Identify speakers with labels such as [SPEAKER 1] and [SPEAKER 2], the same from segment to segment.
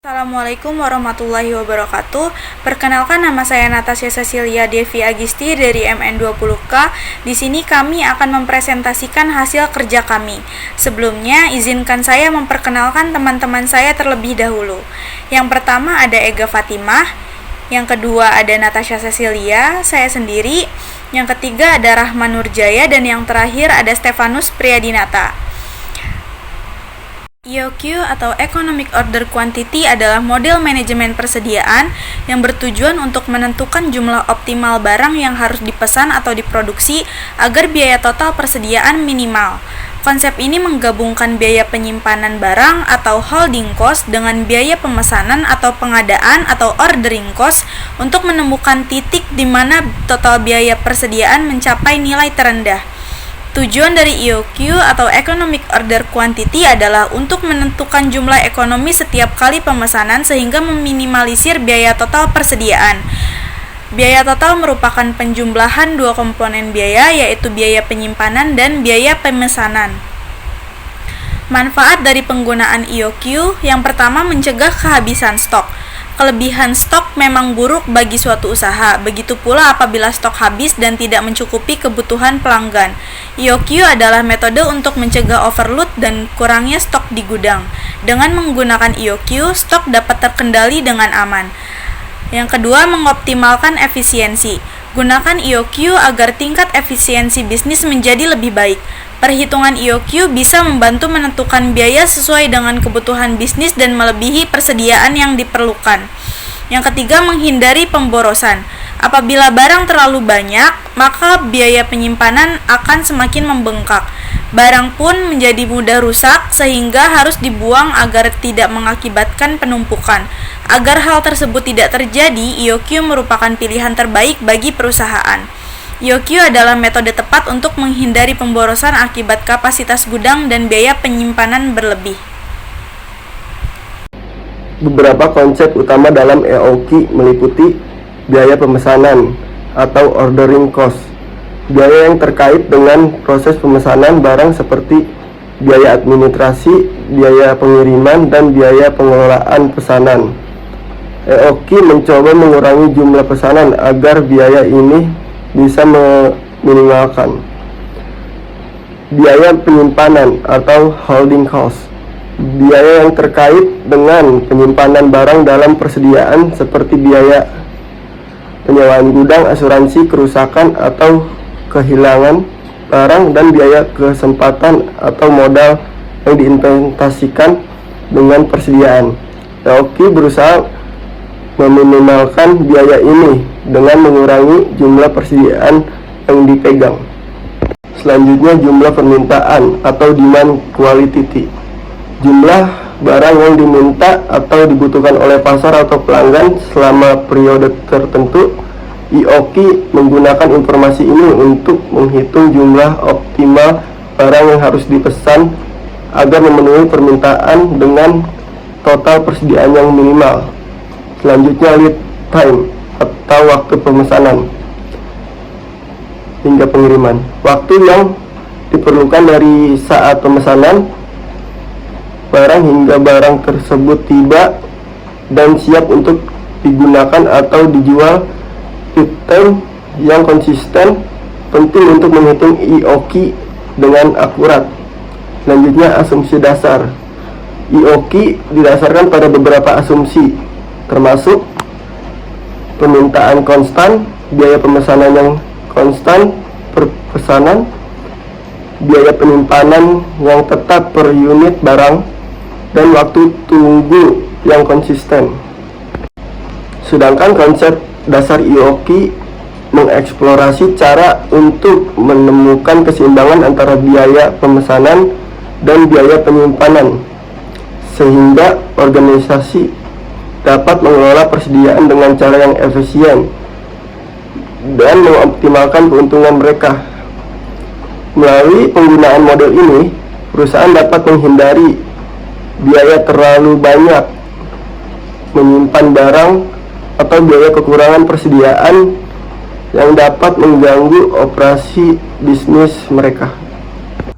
[SPEAKER 1] Assalamualaikum warahmatullahi wabarakatuh. Perkenalkan, nama saya Natasha Cecilia Devi Agisti dari MN20K. Di sini kami akan mempresentasikan hasil kerja kami. Sebelumnya, izinkan saya memperkenalkan teman-teman saya terlebih dahulu. Yang pertama ada Ega Fatimah, yang kedua ada Natasha Cecilia, saya sendiri, yang ketiga ada Rahman Nurjaya, dan yang terakhir ada Stefanus Priyadinata. EOQ atau Economic Order Quantity adalah model manajemen persediaan yang bertujuan untuk menentukan jumlah optimal barang yang harus dipesan atau diproduksi agar biaya total persediaan minimal. Konsep ini menggabungkan biaya penyimpanan barang atau holding cost dengan biaya pemesanan atau pengadaan atau ordering cost untuk menemukan titik di mana total biaya persediaan mencapai nilai terendah. Tujuan dari EOQ atau Economic Order Quantity adalah untuk menentukan jumlah ekonomi setiap kali pemesanan sehingga meminimalisir biaya total persediaan. Biaya total merupakan penjumlahan dua komponen biaya, yaitu biaya penyimpanan dan biaya pemesanan. Manfaat dari penggunaan EOQ yang pertama, mencegah kehabisan stok. Kelebihan stok memang buruk bagi suatu usaha, begitu pula apabila stok habis dan tidak mencukupi kebutuhan pelanggan. EOQ adalah metode untuk mencegah overload dan kurangnya stok di gudang. Dengan menggunakan EOQ, stok dapat terkendali dengan aman. Yang kedua, mengoptimalkan efisiensi. Gunakan EOQ agar tingkat efisiensi bisnis menjadi lebih baik. Perhitungan EOQ bisa membantu menentukan biaya sesuai dengan kebutuhan bisnis dan melebihi persediaan yang diperlukan. Yang ketiga, menghindari pemborosan. Apabila barang terlalu banyak, maka biaya penyimpanan akan semakin membengkak. Barang pun menjadi mudah rusak sehingga harus dibuang agar tidak mengakibatkan penumpukan. Agar hal tersebut tidak terjadi, EOQ merupakan pilihan terbaik bagi perusahaan. EOQ adalah metode tepat untuk menghindari pemborosan akibat kapasitas gudang dan biaya penyimpanan berlebih.
[SPEAKER 2] Beberapa konsep utama dalam EOQ meliputi biaya pemesanan atau ordering cost, biaya yang terkait dengan proses pemesanan barang seperti biaya administrasi, biaya pengiriman, dan biaya pengelolaan pesanan. EOQ mencoba mengurangi jumlah pesanan agar biaya ini bisa meminimalkan. Biaya penyimpanan atau holding cost, biaya yang terkait dengan penyimpanan barang dalam persediaan seperti biaya penyewaan gudang, asuransi kerusakan atau kehilangan barang, dan biaya kesempatan atau modal yang diinvestasikan dengan persediaan. EOQ berusaha meminimalkan biaya ini dengan mengurangi jumlah persediaan yang dipegang. Selanjutnya, jumlah permintaan atau demand quantity, jumlah barang yang diminta atau dibutuhkan oleh pasar atau pelanggan selama periode tertentu. EOQ menggunakan informasi ini untuk menghitung jumlah optimal barang yang harus dipesan agar memenuhi permintaan dengan total persediaan yang minimal. Selanjutnya, lead time atau waktu pemesanan hingga pengiriman, waktu yang diperlukan dari saat pemesanan barang hingga barang tersebut tiba dan siap untuk digunakan atau dijual. Lead time yang konsisten penting untuk menghitung EOQ dengan akurat. Selanjutnya, asumsi dasar. EOQ didasarkan pada beberapa asumsi, termasuk permintaan konstan, biaya pemesanan yang konstan per pesanan, biaya penyimpanan yang tetap per unit barang, dan waktu tunggu yang konsisten. Sedangkan konsep dasar EOQ mengeksplorasi cara untuk menemukan keseimbangan antara biaya pemesanan dan biaya penyimpanan sehingga organisasi dapat mengelola persediaan dengan cara yang efisien dan mengoptimalkan keuntungan mereka. Melalui penggunaan model ini, perusahaan dapat menghindari biaya terlalu banyak menyimpan barang atau biaya kekurangan persediaan yang dapat mengganggu operasi bisnis mereka.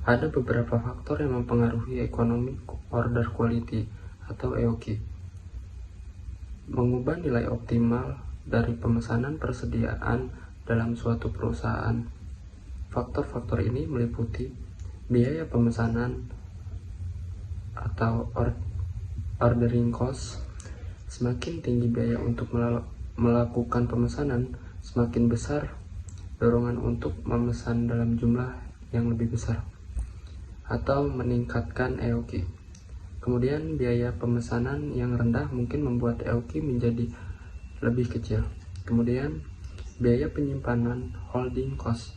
[SPEAKER 3] Ada beberapa faktor yang mempengaruhi Economic Order Quality atau EOQ. Mengubah nilai optimal dari pemesanan persediaan dalam suatu perusahaan. Faktor-faktor ini meliputi biaya pemesanan atau ordering cost. Semakin tinggi biaya untuk melakukan pemesanan, semakin besar dorongan untuk memesan dalam jumlah yang lebih besar atau meningkatkan EOQ. Kemudian biaya pemesanan yang rendah mungkin membuat EOQ menjadi lebih kecil. Kemudian biaya penyimpanan holding cost.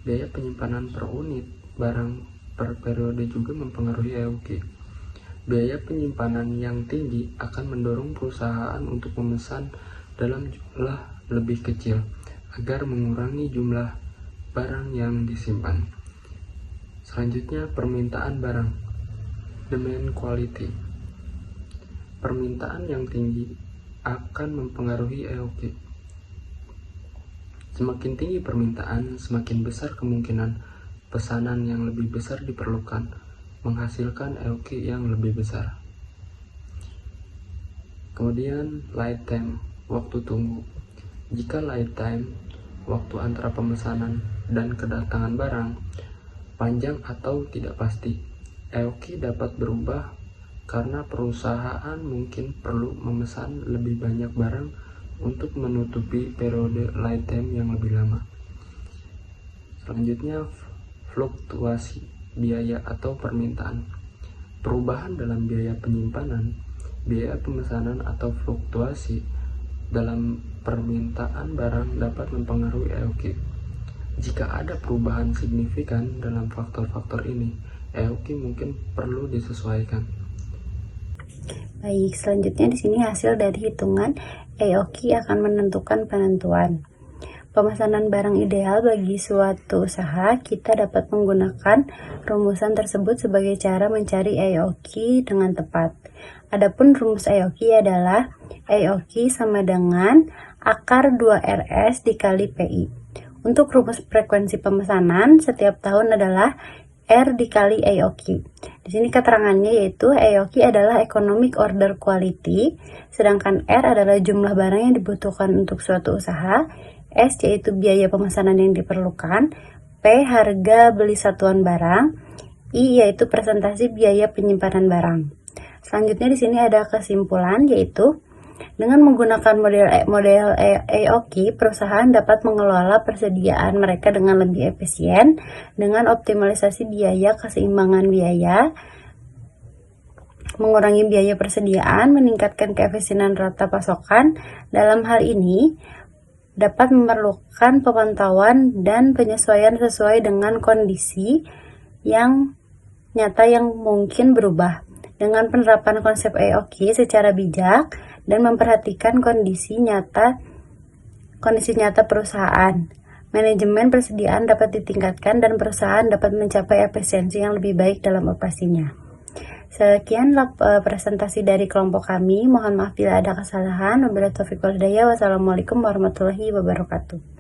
[SPEAKER 3] Biaya penyimpanan per unit barang per periode juga mempengaruhi EOQ. Biaya penyimpanan yang tinggi akan mendorong perusahaan untuk memesan dalam jumlah lebih kecil agar mengurangi jumlah barang yang disimpan. Selanjutnya, permintaan barang. Demand quality. Permintaan yang tinggi akan mempengaruhi EOQ. Semakin tinggi permintaan, semakin besar kemungkinan pesanan yang lebih besar diperlukan, menghasilkan EOQ yang lebih besar. Kemudian, lead time, waktu tunggu. Jika lead time, waktu antara pemesanan dan kedatangan barang, panjang atau tidak pasti, EOQ dapat berubah karena perusahaan mungkin perlu memesan lebih banyak barang untuk menutupi periode lead time yang lebih lama. Selanjutnya, fluktuasi biaya atau permintaan. Perubahan dalam biaya penyimpanan, biaya pemesanan atau fluktuasi dalam permintaan barang dapat mempengaruhi EOQ. Jika ada perubahan signifikan dalam faktor-faktor ini, EOQ mungkin perlu disesuaikan.
[SPEAKER 4] Baik, selanjutnya di sini hasil dari hitungan EOQ akan menentukan penentuan. Pemesanan barang ideal bagi suatu usaha, kita dapat menggunakan rumusan tersebut sebagai cara mencari EOQ dengan tepat. Adapun rumus EOQ adalah EOQ sama dengan akar 2RS dikali PI. Untuk rumus frekuensi pemesanan setiap tahun adalah R dikali EOQ. Di sini keterangannya yaitu EOQ adalah Economic Order Quality, sedangkan R adalah jumlah barang yang dibutuhkan untuk suatu usaha, S yaitu biaya pemesanan yang diperlukan, P harga beli satuan barang, I yaitu presentasi biaya penyimpanan barang. Selanjutnya di sini ada kesimpulan yaitu dengan menggunakan model EOQ, perusahaan dapat mengelola persediaan mereka dengan lebih efisien dengan optimalisasi biaya, keseimbangan biaya, mengurangi biaya persediaan, meningkatkan keefisienan rata pasokan. Dalam hal ini dapat memerlukan pemantauan dan penyesuaian sesuai dengan kondisi yang nyata yang mungkin berubah. Dengan penerapan konsep EOQ secara bijak dan memperhatikan kondisi nyata perusahaan, manajemen persediaan dapat ditingkatkan dan perusahaan dapat mencapai efisiensi yang lebih baik dalam operasinya. Sekian presentasi dari kelompok kami. Mohon maaf bila ada kesalahan. Wabillahi taufiq wal hidayah. Wassalamualaikum warahmatullahi wabarakatuh.